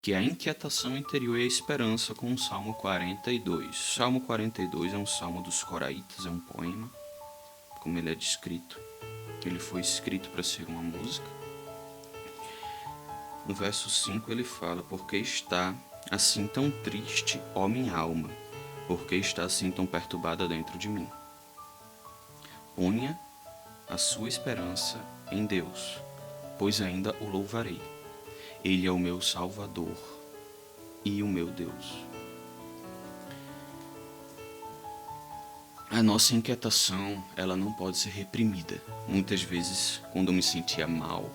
que é a inquietação interior e a esperança, com o Salmo 42. Salmo 42 é um salmo dos coraitas, é um poema, como ele é descrito. Ele foi escrito para ser uma música. No verso 5 ele fala: porque está assim tão triste, ó minha alma? Porque está assim tão perturbada dentro de mim? Ponha a sua esperança em Deus, pois ainda o louvarei. Ele é o meu Salvador e o meu Deus. A nossa inquietação, ela não pode ser reprimida. Muitas vezes, quando eu me sentia mal,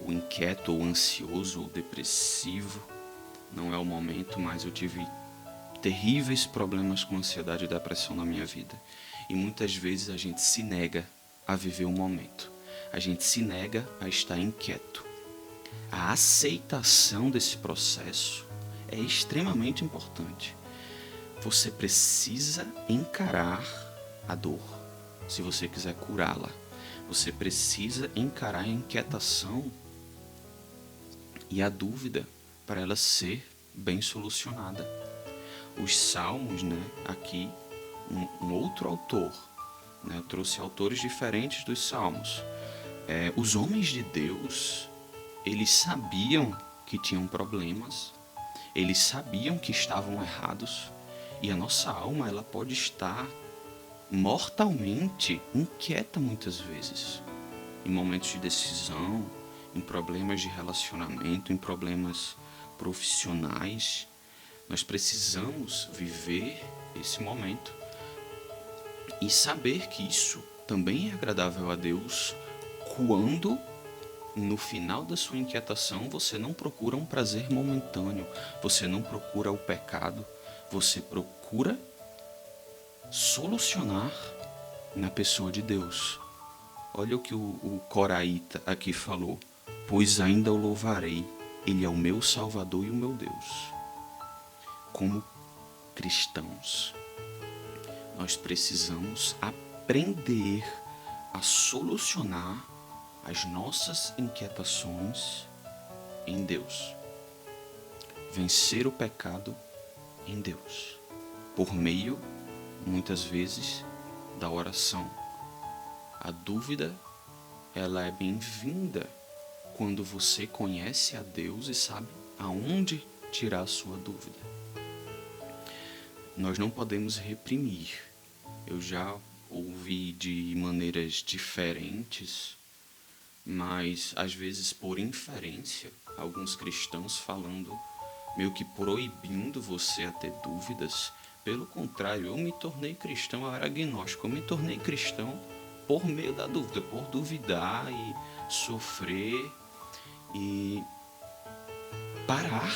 ou inquieto, ou ansioso, ou depressivo, não é o momento, mas eu tive terríveis problemas com ansiedade e depressão na minha vida. E muitas vezes a gente se nega a viver o momento. A gente se nega a estar inquieto. A aceitação desse processo é extremamente importante. Você precisa encarar a dor, se você quiser curá-la. Você precisa encarar a inquietação e a dúvida para ela ser bem solucionada. Os salmos, aqui um outro autor, eu trouxe autores diferentes dos salmos. Os homens de Deus, eles sabiam que tinham problemas, eles sabiam que estavam errados, e a nossa alma, ela pode estar mortalmente inquieta muitas vezes, em momentos de decisão, em problemas de relacionamento, em problemas profissionais. Nós precisamos viver esse momento e saber que isso também é agradável a Deus quando, no final da sua inquietação, você não procura um prazer momentâneo, você não procura o pecado, você procura solucionar na pessoa de Deus. Olha o que o coraíta aqui falou: pois ainda o louvarei, ele é o meu Salvador e o meu Deus. Como cristãos, nós precisamos aprender a solucionar as nossas inquietações em Deus. Vencer o pecado em Deus, por meio, muitas vezes, da oração. A dúvida, ela é bem-vinda quando você conhece a Deus e sabe aonde tirar a sua dúvida. Nós não podemos reprimir. Eu já ouvi de maneiras diferentes, mas às vezes por inferência, alguns cristãos falando, meio que proibindo você a ter dúvidas. Pelo contrário, eu me tornei cristão, eu era agnóstico, eu me tornei cristão por meio da dúvida, por duvidar e sofrer e parar.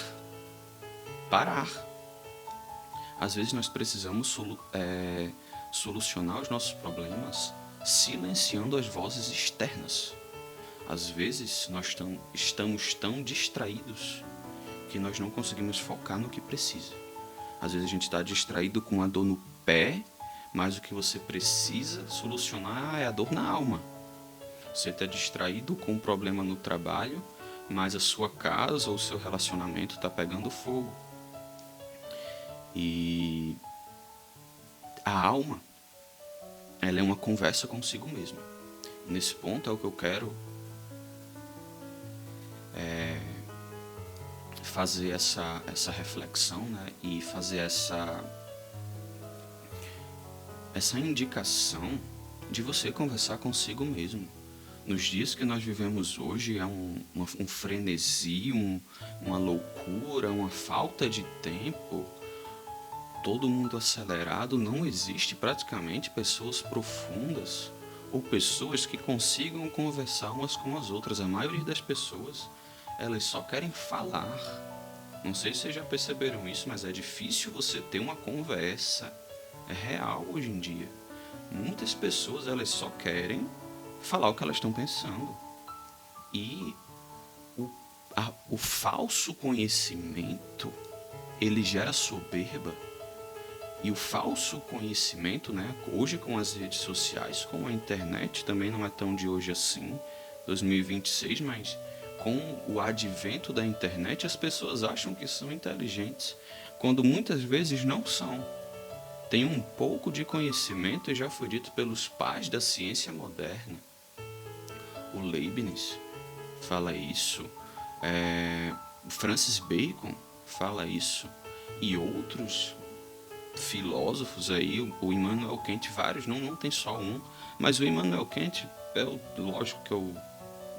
Às vezes nós precisamos solucionar os nossos problemas silenciando as vozes externas. Às vezes nós estamos tão distraídos que nós não conseguimos focar no que precisa. Às vezes a gente está distraído com a dor no pé, mas o que você precisa solucionar é a dor na alma. Você está distraído com um problema no trabalho, mas a sua casa ou o seu relacionamento está pegando fogo. E a alma, ela é uma conversa consigo mesma. Nesse ponto é o que eu quero fazer essa reflexão, e fazer essa indicação de você conversar consigo mesmo. Nos dias que nós vivemos hoje é um frenesi, uma loucura, uma falta de tempo, todo mundo acelerado, não existe praticamente pessoas profundas ou pessoas que consigam conversar umas com as outras. A maioria das pessoas, elas só querem falar. Não sei se vocês já perceberam isso, mas é difícil você ter uma conversa. É real hoje em dia. Muitas pessoas, elas só querem falar o que elas estão pensando. E o falso conhecimento, ele gera soberba. E o falso conhecimento, hoje com as redes sociais, com a internet, também não é tão de hoje assim, 2026, mas com o advento da internet, as pessoas acham que são inteligentes, quando muitas vezes não são. Tem um pouco de conhecimento e já foi dito pelos pais da ciência moderna. O Leibniz fala isso, o Francis Bacon fala isso, e outros filósofos aí, o Immanuel Kant, vários, não tem só um, mas o Immanuel Kant, lógico que eu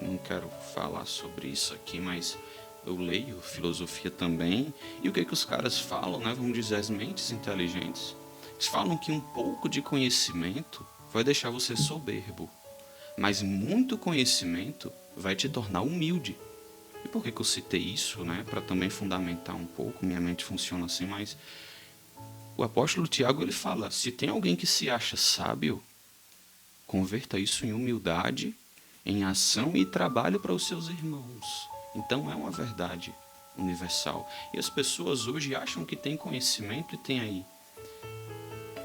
não quero falar sobre isso aqui, mas eu leio filosofia também, e o que os caras falam, né? Vamos dizer, as mentes inteligentes, eles falam que um pouco de conhecimento vai deixar você soberbo, mas muito conhecimento vai te tornar humilde. E por que eu citei isso, né? Para também fundamentar um pouco, minha mente funciona assim, mas o apóstolo Tiago, ele fala, se tem alguém que se acha sábio, converta isso em humildade, em ação e trabalho para os seus irmãos. Então é uma verdade universal. E as pessoas hoje acham que têm conhecimento e tem aí,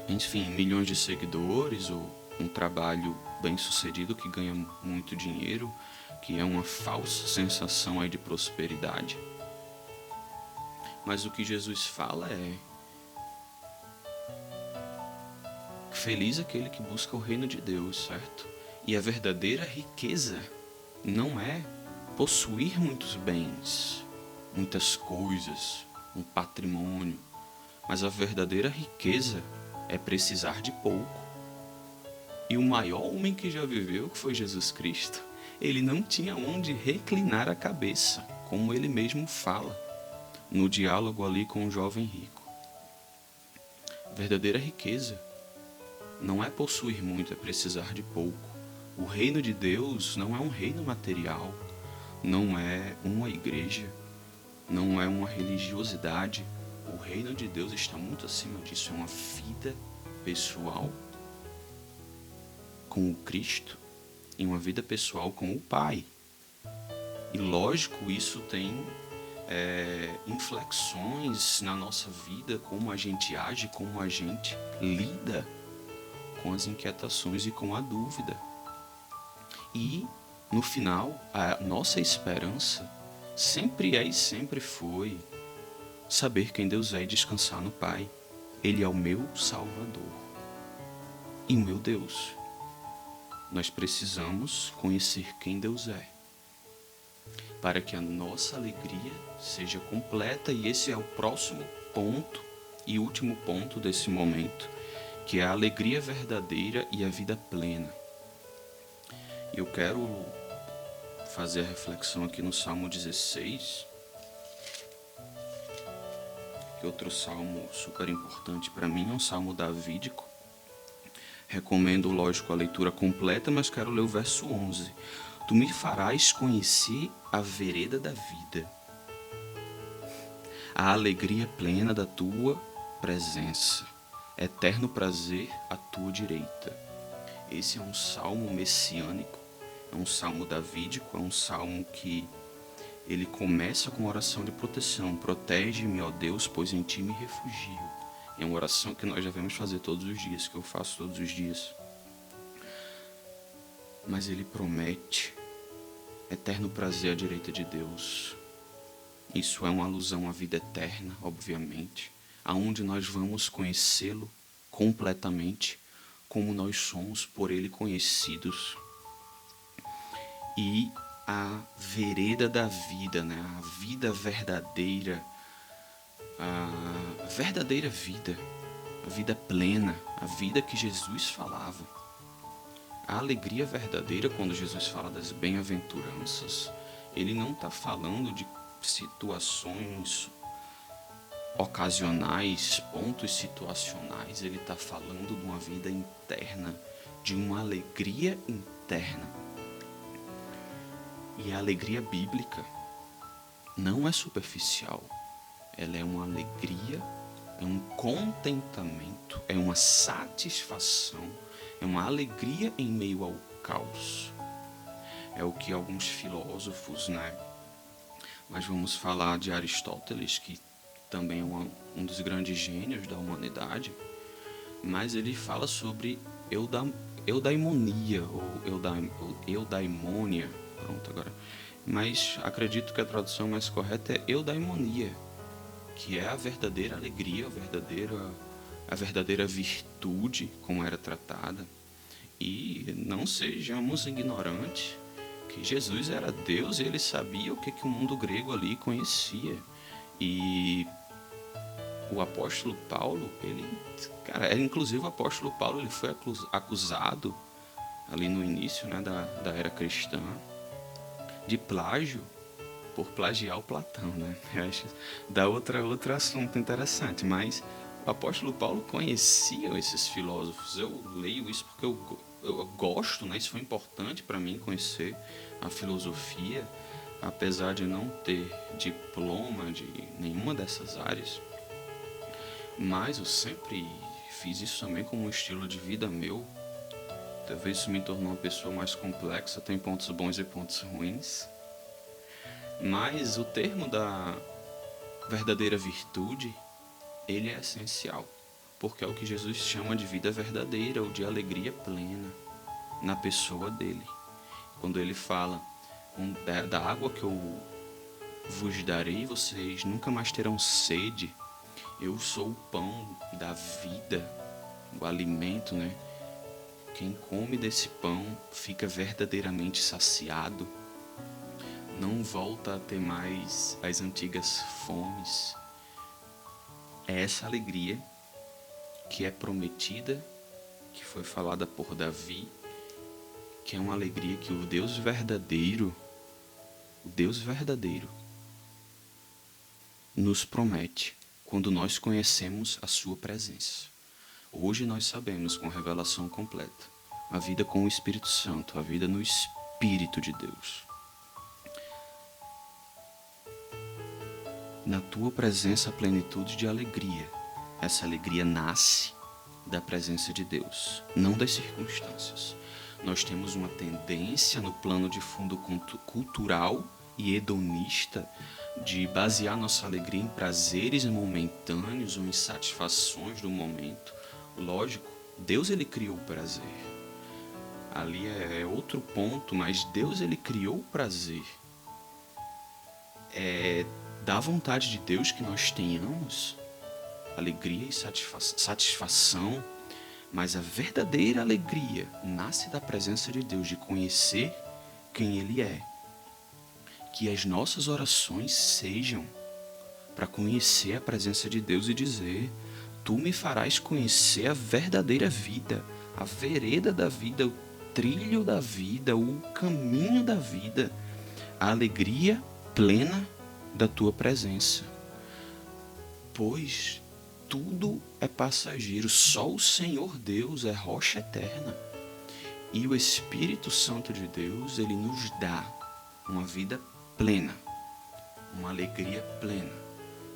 enfim, milhões de seguidores ou um trabalho bem sucedido que ganha muito dinheiro, que é uma falsa sensação aí de prosperidade. Mas o que Jesus fala é: feliz aquele que busca o reino de Deus, certo? E a verdadeira riqueza não é possuir muitos bens, muitas coisas, um patrimônio, mas a verdadeira riqueza é precisar de pouco. E o maior homem que já viveu, que foi Jesus Cristo, ele não tinha onde reclinar a cabeça, como ele mesmo fala no diálogo ali com o jovem rico. A verdadeira riqueza não é possuir muito, é precisar de pouco. O reino de Deus não é um reino material, não é uma igreja, não é uma religiosidade. O reino de Deus está muito acima disso, é uma vida pessoal com o Cristo e uma vida pessoal com o Pai. E lógico, isso tem inflexões na nossa vida, como a gente age, como a gente lida com as inquietações e com a dúvida. E, no final, a nossa esperança sempre é e sempre foi saber quem Deus é e descansar no Pai. Ele é o meu Salvador e o meu Deus. Nós precisamos conhecer quem Deus é, para que a nossa alegria seja completa. E esse é o próximo ponto e último ponto desse momento, que é a alegria verdadeira e a vida plena. Eu quero fazer a reflexão aqui no Salmo 16, que é outro salmo super importante para mim, é um salmo davídico. Recomendo, lógico, a leitura completa, mas quero ler o verso 11. Tu me farás conhecer a vereda da vida, a alegria plena da tua presença, eterno prazer à tua direita. Esse é um salmo messiânico, é um salmo davídico, é um salmo que ele começa com uma oração de proteção. Protege-me, ó Deus, pois em ti me refugio. É uma oração que nós devemos fazer todos os dias, que eu faço todos os dias. Mas ele promete eterno prazer à direita de Deus. Isso é uma alusão à vida eterna, obviamente, aonde nós vamos conhecê-lo completamente, como nós somos por ele conhecidos. E a vereda da vida, né? A vida verdadeira, a verdadeira vida, a vida plena, a vida que Jesus falava. A alegria verdadeira, quando Jesus fala das bem-aventuranças, ele não está falando de situações ocasionais, pontos situacionais. Ele está falando de uma vida interna, de uma alegria interna. E a alegria bíblica não é superficial. Ela é uma alegria, é um contentamento, é uma satisfação, é uma alegria em meio ao caos. É o que alguns filósofos, né? Mas vamos falar de Aristóteles, que também é um dos grandes gênios da humanidade, mas ele fala sobre eudaimonia, ou eudaimônia, pronto, agora mas acredito que a tradução mais correta é eudaimonia, que é a verdadeira alegria, a verdadeira virtude, como era tratada. E não sejamos ignorantes que Jesus era Deus e ele sabia o que o mundo grego ali conhecia. E o apóstolo Paulo, inclusive o apóstolo Paulo, ele foi acusado ali no início, né, da era cristã, de plágio, por plagiar o Platão, né? Eu acho que dá outro assunto interessante, mas o apóstolo Paulo conhecia esses filósofos. Eu leio isso porque eu gosto, né? Isso foi importante para mim conhecer a filosofia, apesar de não ter diploma de nenhuma dessas áreas. Mas eu sempre fiz isso também como um estilo de vida meu. Talvez isso me tornou uma pessoa mais complexa, tem pontos bons e pontos ruins. Mas o termo da verdadeira virtude, ele é essencial, porque é o que Jesus chama de vida verdadeira ou de alegria plena na pessoa dele. Quando ele fala da água que eu vos darei, vocês nunca mais terão sede. Eu sou o pão da vida, o alimento, né? Quem come desse pão fica verdadeiramente saciado, não volta a ter mais as antigas fomes. É essa alegria que é prometida, que foi falada por Davi, que é uma alegria que o Deus verdadeiro nos promete quando nós conhecemos a sua presença. Hoje nós sabemos com revelação completa a vida com o Espírito Santo, a vida no Espírito de Deus. Na tua presença, a plenitude de alegria. Essa alegria nasce da presença de Deus, não das circunstâncias. Nós temos uma tendência no plano de fundo cultural e hedonista de basear nossa alegria em prazeres momentâneos ou em satisfações do momento. Lógico, Deus ele criou o prazer. Ali é outro ponto, mas Deus ele criou o prazer. É da vontade de Deus que nós tenhamos alegria e satisfação, mas a verdadeira alegria nasce da presença de Deus, de conhecer quem Ele é. Que as nossas orações sejam para conhecer a presença de Deus e dizer: Tu me farás conhecer a verdadeira vida, a vereda da vida, o trilho da vida, o caminho da vida, a alegria plena da tua presença. Pois tudo é passageiro, só o Senhor Deus é rocha eterna. E o Espírito Santo de Deus, ele nos dá uma vida plena, uma alegria plena,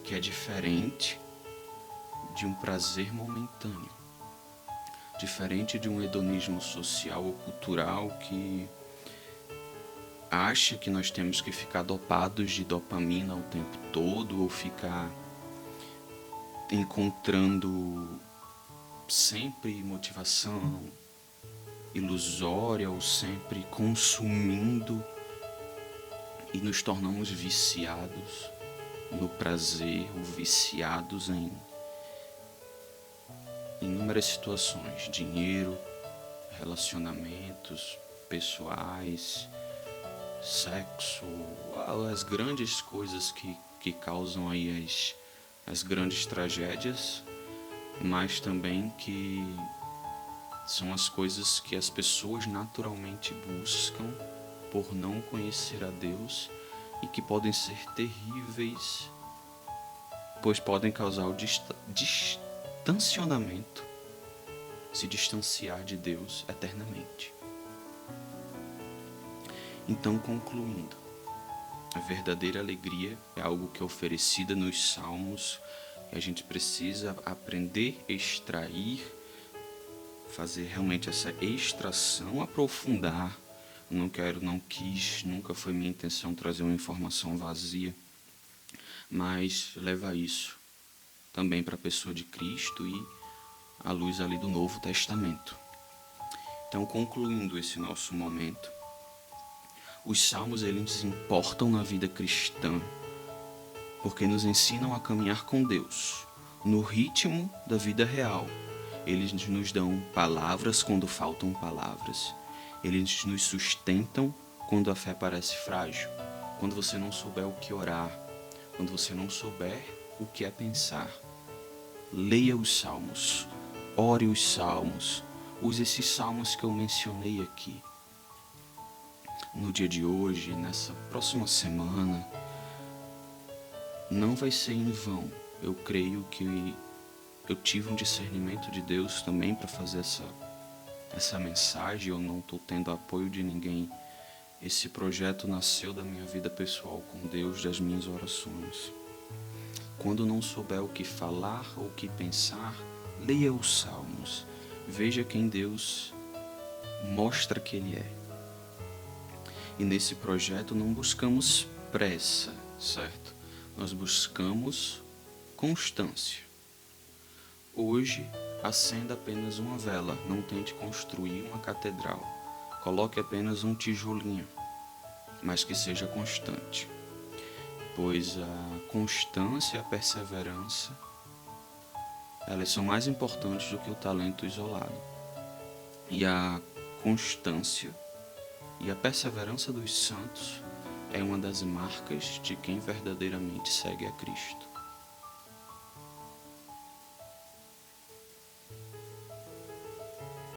que é diferente de um prazer momentâneo, diferente de um hedonismo social ou cultural que acha que nós temos que ficar dopados de dopamina o tempo todo ou ficar encontrando sempre motivação ilusória ou sempre consumindo e nos tornamos viciados no prazer ou viciados em inúmeras situações, dinheiro, relacionamentos pessoais, sexo, as grandes coisas que causam aí as grandes tragédias, mas também que são as coisas que as pessoas naturalmente buscam por não conhecer a Deus e que podem ser terríveis, pois podem causar o distanciamento, se distanciar de Deus eternamente. Então, concluindo, a verdadeira alegria é algo que é oferecida nos Salmos e a gente precisa aprender a extrair, fazer realmente essa extração, aprofundar. Não quis, nunca foi minha intenção trazer uma informação vazia, mas levar isso também para a pessoa de Cristo e à luz ali do Novo Testamento. Então, concluindo esse nosso momento, Os salmos, eles importam na vida cristã, porque nos ensinam a caminhar com Deus, no ritmo da vida real. Eles nos dão palavras quando faltam palavras. Eles nos sustentam quando a fé parece frágil, quando você não souber o que orar, quando você não souber o que é pensar. Leia os salmos, ore os salmos, use esses salmos que eu mencionei aqui. No dia de hoje, nessa próxima semana, não vai ser em vão. Eu creio que eu tive um discernimento de Deus também para fazer essa mensagem. Eu não estou tendo apoio de ninguém. Esse projeto nasceu da minha vida pessoal com Deus, das minhas orações. Quando não souber o que falar ou o que pensar, leia os salmos. Veja quem Deus mostra que Ele é. E nesse projeto não buscamos pressa, certo? Nós buscamos constância. Hoje, acenda apenas uma vela, não tente construir uma catedral. Coloque apenas um tijolinho, mas que seja constante. Pois a constância e a perseverança, elas são mais importantes do que o talento isolado. E a constância e a perseverança dos santos é uma das marcas de quem verdadeiramente segue a Cristo.